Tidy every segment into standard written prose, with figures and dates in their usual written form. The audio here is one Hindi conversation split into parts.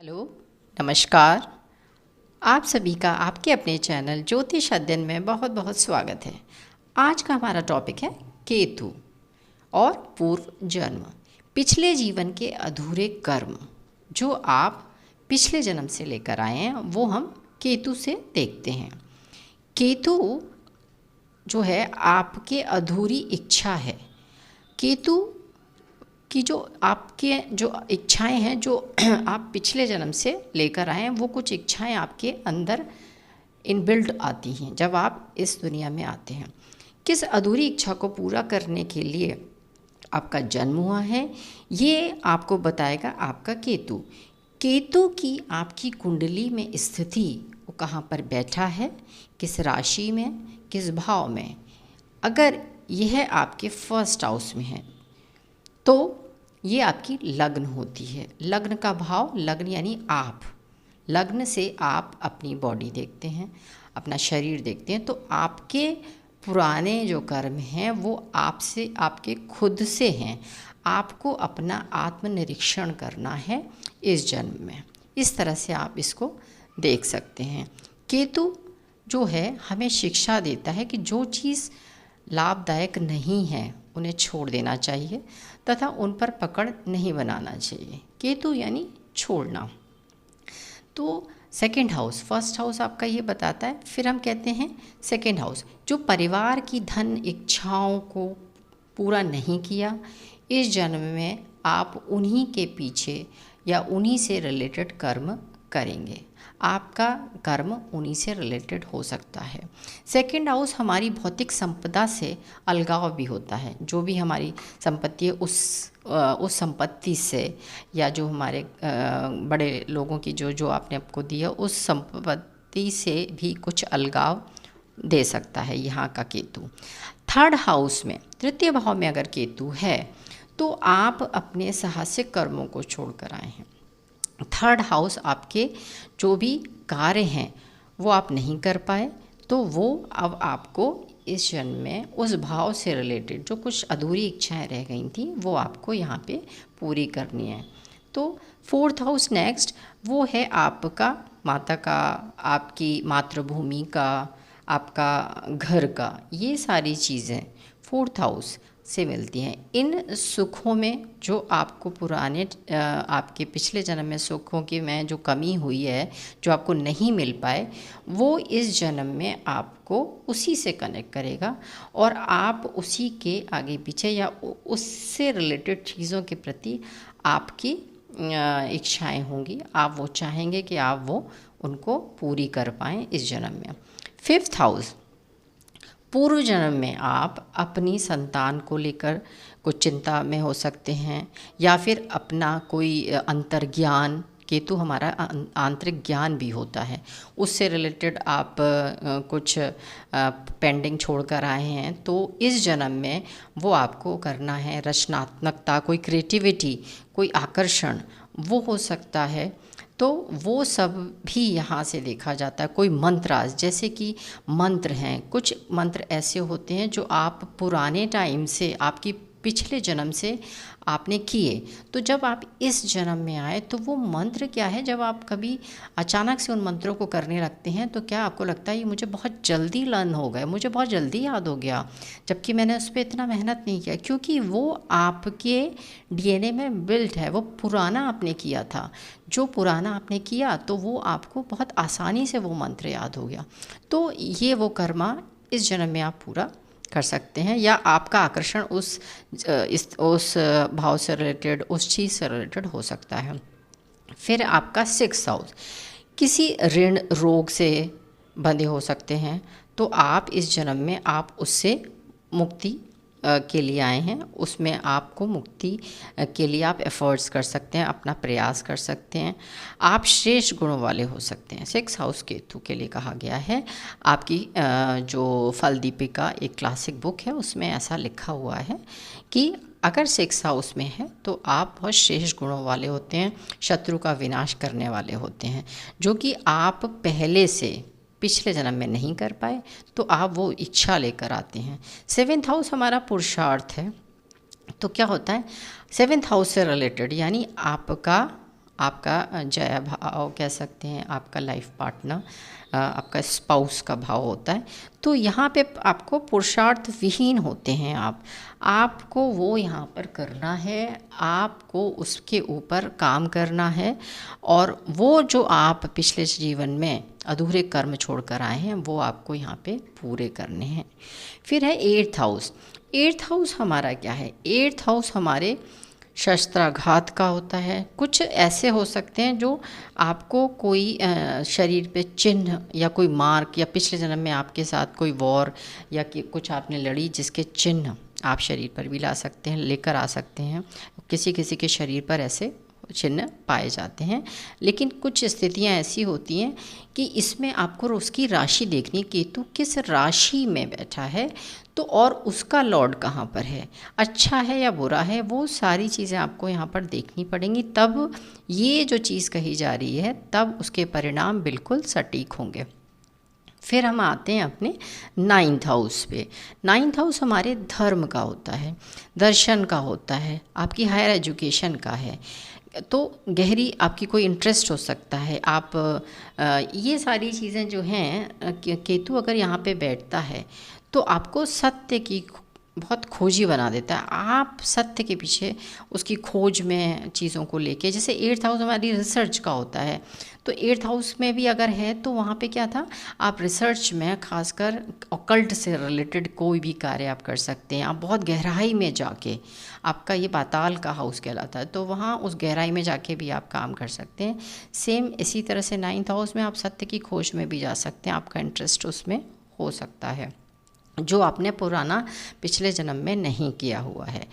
हेलो, नमस्कार। आप सभी का आपके अपने चैनल ज्योतिष अध्ययन में बहुत बहुत स्वागत है। आज का हमारा टॉपिक है केतु और पूर्व जन्म, पिछले जीवन के अधूरे कर्म जो आप पिछले जन्म से लेकर आए हैं वो हम केतु से देखते हैं। केतु जो है आपके अधूरी इच्छा है। केतु कि जो आपके जो इच्छाएं हैं जो आप पिछले जन्म से लेकर आए हैं, वो कुछ इच्छाएं आपके अंदर इनबिल्ट आती हैं जब आप इस दुनिया में आते हैं। किस अधूरी इच्छा को पूरा करने के लिए आपका जन्म हुआ है, ये आपको बताएगा आपका केतु। केतु की आपकी कुंडली में स्थिति, वो कहाँ पर बैठा है, किस राशि में, किस भाव में। अगर यह आपके फर्स्ट हाउस में है तो ये आपकी लग्न होती है। लग्न का भाव, लग्न यानी आप, लग्न से आप अपनी बॉडी देखते हैं, अपना शरीर देखते हैं। तो आपके पुराने जो कर्म हैं वो आपसे, आपके खुद से हैं। आपको अपना आत्मनिरीक्षण करना है इस जन्म में। इस तरह से आप इसको देख सकते हैं। केतु जो है हमें शिक्षा देता है कि जो चीज़ लाभदायक नहीं है उन्हें छोड़ देना चाहिए तथा उन पर पकड़ नहीं बनाना चाहिए। केतु यानी छोड़ना। तो सेकंड हाउस, फर्स्ट हाउस आपका ये बताता है, फिर हम कहते हैं सेकंड हाउस जो परिवार की धन इच्छाओं को पूरा नहीं किया, इस जन्म में आप उन्हीं के पीछे या उन्हीं से रिलेटेड कर्म करेंगे। आपका कर्म उन्हीं से रिलेटेड हो सकता है। सेकंड हाउस हमारी भौतिक संपदा से अलगाव भी होता है। जो भी हमारी संपत्ति है उस संपत्ति से, या जो हमारे बड़े लोगों की जो आपने आपको दी है उस संपत्ति से भी कुछ अलगाव दे सकता है यहाँ का केतु। थर्ड हाउस में, तृतीय भाव में अगर केतु है तो आप अपने साहसिक कर्मों को छोड़ कर आए हैं। थर्ड हाउस आपके जो भी कार्य हैं वो आप नहीं कर पाए, तो वो अब आपको इस जन्म में उस भाव से रिलेटेड जो कुछ अधूरी इच्छाएं रह गई थी वो आपको यहाँ पे पूरी करनी है। तो फोर्थ हाउस नेक्स्ट, वो है आपका माता का, आपकी मातृभूमि का, आपका घर का, ये सारी चीज़ें फोर्थ हाउस से मिलती हैं। इन सुखों में जो आपको पुराने आपके पिछले जन्म में सुखों की में जो कमी हुई है, जो आपको नहीं मिल पाए, वो इस जन्म में आपको उसी से कनेक्ट करेगा और आप उसी के आगे पीछे या उससे रिलेटेड चीज़ों के प्रति आपकी इच्छाएं होंगी। आप वो चाहेंगे कि आप वो उनको पूरी कर पाएँ इस जन्म में। फिफ्थ हाउस, पूर्व जन्म में आप अपनी संतान को लेकर कुछ चिंता में हो सकते हैं, या फिर अपना कोई अंतर्ज्ञान, केतु हमारा आंतरिक ज्ञान भी होता है, उससे रिलेटेड आप कुछ पेंडिंग छोड़ कर आए हैं। तो इस जन्म में वो आपको करना है। रचनात्मकता, कोई क्रिएटिविटी, कोई आकर्षण वो हो सकता है। तो वो सब भी यहाँ से देखा जाता है। कोई मंत्रास, जैसे कि मंत्र हैं, कुछ मंत्र ऐसे होते हैं जो आप पुराने टाइम से, आपकी पिछले जन्म से आपने किए, तो जब आप इस जन्म में आए तो वो मंत्र क्या है, जब आप कभी अचानक से उन मंत्रों को करने लगते हैं तो क्या आपको लगता है ये मुझे बहुत जल्दी लर्न हो गए, मुझे बहुत जल्दी याद हो गया, जबकि मैंने उस पर इतना मेहनत नहीं किया, क्योंकि वो आपके डीएनए में बिल्ट है। वो पुराना आपने किया था, जो पुराना आपने किया तो वो आपको बहुत आसानी से वो मंत्र याद हो गया। तो ये वो कर्मा इस जन्म में आप पूरा कर सकते हैं, या आपका आकर्षण उस भाव से रिलेटेड, उस चीज़ से रिलेटेड हो सकता है। फिर आपका सिक्स हाउस, किसी ऋण रोग से बंधे हो सकते हैं, तो आप इस जन्म में आप उससे मुक्ति के लिए आए हैं। उसमें आपको मुक्ति के लिए आप एफर्ट्स कर सकते हैं, अपना प्रयास कर सकते हैं। आप श्रेष्ठ गुणों वाले हो सकते हैं। सिक्स हाउस केतु के लिए कहा गया है। आपकी जो फल दीपिका एक क्लासिक बुक है उसमें ऐसा लिखा हुआ है कि अगर सिक्स हाउस में है तो आप बहुत श्रेष्ठ गुणों वाले होते हैं, शत्रु का विनाश करने वाले होते हैं, जो कि आप पहले से पिछले जन्म में नहीं कर पाए, तो आप वो इच्छा लेकर आते हैं। सेवेंथ हाउस हमारा पुरुषार्थ है। तो क्या होता है, सेवेंथ हाउस से रिलेटेड यानी आपका आपका जया भाव कह सकते हैं, आपका लाइफ पार्टनर, आपका स्पाउस का भाव होता है। तो यहाँ पे आपको पुरुषार्थ विहीन होते हैं आपको वो यहाँ पर करना है, आपको उसके ऊपर काम करना है, और वो जो आप पिछले जीवन में अधूरे कर्म छोड़कर आए हैं वो आपको यहाँ पे पूरे करने हैं। फिर है 8th हाउस। 8th हाउस हमारा क्या है? 8th हाउस हमारे शस्त्राघात का होता है। कुछ ऐसे हो सकते हैं जो आपको कोई शरीर पे चिन्ह या कोई मार्क, या पिछले जन्म में आपके साथ कोई वॉर या कि कुछ आपने लड़ी जिसके चिन्ह आप शरीर पर भी ला सकते हैं, लेकर आ सकते हैं। किसी किसी के शरीर पर ऐसे चिन्ह पाए जाते हैं। लेकिन कुछ स्थितियां ऐसी होती हैं कि इसमें आपको उसकी राशि देखनी, केतु किस राशि में बैठा है तो और उसका लॉर्ड कहाँ पर है, अच्छा है या बुरा है, वो सारी चीज़ें आपको यहाँ पर देखनी पड़ेंगी। तब ये जो चीज़ कही जा रही है तब उसके परिणाम बिल्कुल सटीक होंगे। फिर हम आते हैं अपने 9th हाउस पे। 9th हाउस हमारे धर्म का होता है, दर्शन का होता है, आपकी हायर एजुकेशन का है। तो गहरी आपकी कोई इंटरेस्ट हो सकता है। आप ये सारी चीज़ें जो हैं, केतु अगर यहाँ पे बैठता है तो आपको सत्य की बहुत खोजी बना देता है। आप सत्य के पीछे उसकी खोज में चीज़ों को लेके, जैसे 8th हाउस हमारी रिसर्च का होता है, तो 8th हाउस में भी अगर है तो वहाँ पे क्या था, आप रिसर्च में खासकर ऑकल्ट से रिलेटेड कोई भी कार्य आप कर सकते हैं। आप बहुत गहराई में जाके, आपका ये पाताल का हाउस कहलाता है, तो वहाँ उस गहराई में जाके भी आप काम कर सकते हैं। सेम इसी तरह से 9th हाउस में आप सत्य की खोज में भी जा सकते हैं, आपका इंटरेस्ट उसमें हो सकता है जो आपने पुराना पिछले जन्म में नहीं किया हुआ है।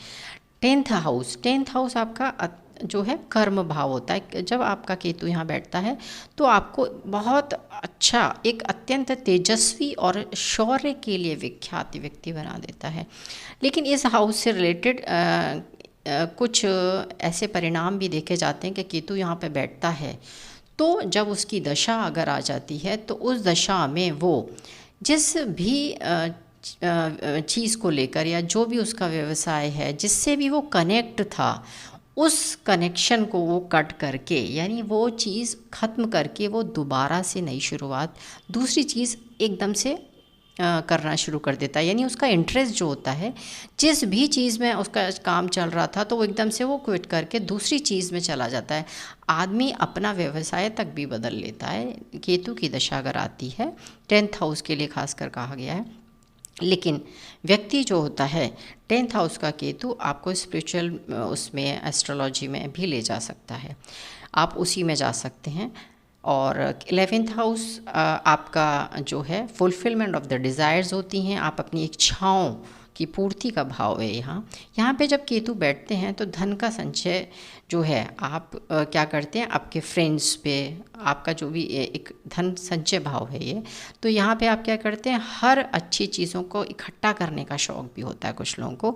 10th हाउस, 10th हाउस आपका जो है कर्म भाव होता है। जब आपका केतु यहाँ बैठता है तो आपको बहुत अच्छा, एक अत्यंत तेजस्वी और शौर्य के लिए विख्यात व्यक्ति बना देता है। लेकिन इस हाउस से रिलेटेड कुछ ऐसे परिणाम भी देखे जाते हैं कि केतु यहाँ पे बैठता है तो जब उसकी दशा अगर आ जाती है तो उस दशा में वो जिस भी चीज़ को लेकर या जो भी उसका व्यवसाय है, जिससे भी वो कनेक्ट था, उस कनेक्शन को वो कट करके, यानी वो चीज़ ख़त्म करके वो दोबारा से नई शुरुआत, दूसरी चीज़ एकदम से करना शुरू कर देता है। यानी उसका इंटरेस्ट जो होता है, जिस भी चीज़ में उसका काम चल रहा था तो वो एकदम से वो क्विट करके दूसरी चीज़ में चला जाता है। आदमी अपना व्यवसाय तक भी बदल लेता है, केतु की दशा अगर आती है। 10th हाउस के लिए खासकर कहा गया है। लेकिन व्यक्ति जो होता है 10th हाउस का केतु आपको स्पिरिचुअल उसमें एस्ट्रोलॉजी में भी ले जा सकता है, आप उसी में जा सकते हैं। और 11th हाउस आपका जो है फुलफिलमेंट ऑफ द डिज़ायर्स होती हैं, आप अपनी इच्छाओं की पूर्ति का भाव है यहाँ पे जब केतु बैठते हैं तो धन का संचय जो है आप क्या करते हैं, आपके फ्रेंड्स पे, आपका जो भी एक धन संचय भाव है ये, तो यहाँ पे आप क्या करते हैं, हर अच्छी चीज़ों को इकट्ठा करने का शौक़ भी होता है कुछ लोगों को,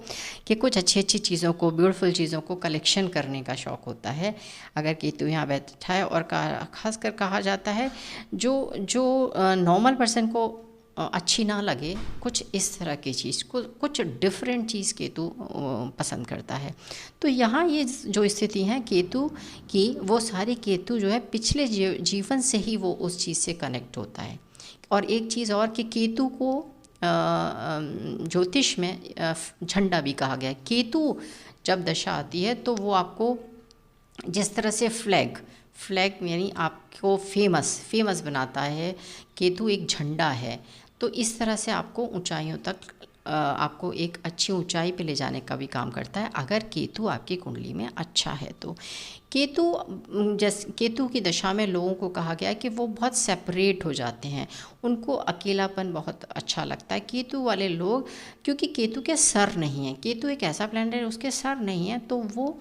कि कुछ अच्छी अच्छी चीज़ों को, ब्यूटीफुल चीज़ों को कलेक्शन करने का शौक़ होता है अगर केतु यहाँ बैठा है। और खासकर कहा जाता है जो नॉर्मल पर्सन को अच्छी ना लगे, कुछ इस तरह की चीज़ को, कुछ डिफरेंट चीज़ केतु पसंद करता है। तो यहाँ ये जो स्थिति है केतु की, वो सारी केतु जो है पिछले जीवन से ही वो उस चीज़ से कनेक्ट होता है। और एक चीज़ और कि केतु को ज्योतिष में झंडा भी कहा गया है। केतु जब दशा आती है तो वो आपको जिस तरह से फ्लैग यानी आपको फेमस बनाता है, केतु एक झंडा है, तो इस तरह से आपको ऊंचाइयों तक आपको एक अच्छी ऊंचाई पे ले जाने का भी काम करता है अगर केतु आपकी कुंडली में अच्छा है। तो केतु की दशा में लोगों को कहा गया है कि वो बहुत सेपरेट हो जाते हैं, उनको अकेलापन बहुत अच्छा लगता है केतु वाले लोग, क्योंकि केतु के सर नहीं है। केतु एक ऐसा प्लैनेट है उसके सर नहीं है, तो वो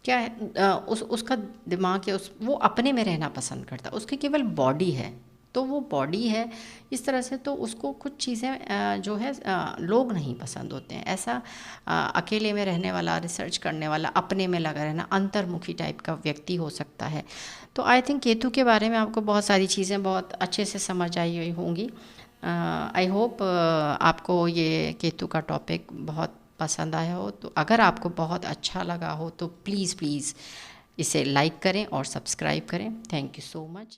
क्या है, उसका दिमाग है, वो अपने में रहना पसंद करता है, उसकी केवल बॉडी है, तो वो बॉडी है इस तरह से, तो उसको कुछ चीज़ें जो है लोग नहीं पसंद होते हैं। ऐसा अकेले में रहने वाला, रिसर्च करने वाला, अपने में लगा रहना, अंतर्मुखी टाइप का व्यक्ति हो सकता है। तो आई थिंक केतु के बारे में आपको बहुत सारी चीज़ें बहुत अच्छे से समझ आई हुई होंगी। आई होप आपको ये केतु का टॉपिक बहुत पसंद आया हो। तो अगर आपको बहुत अच्छा लगा हो तो प्लीज़ इसे लाइक करें और सब्सक्राइब करें। Thank you so much.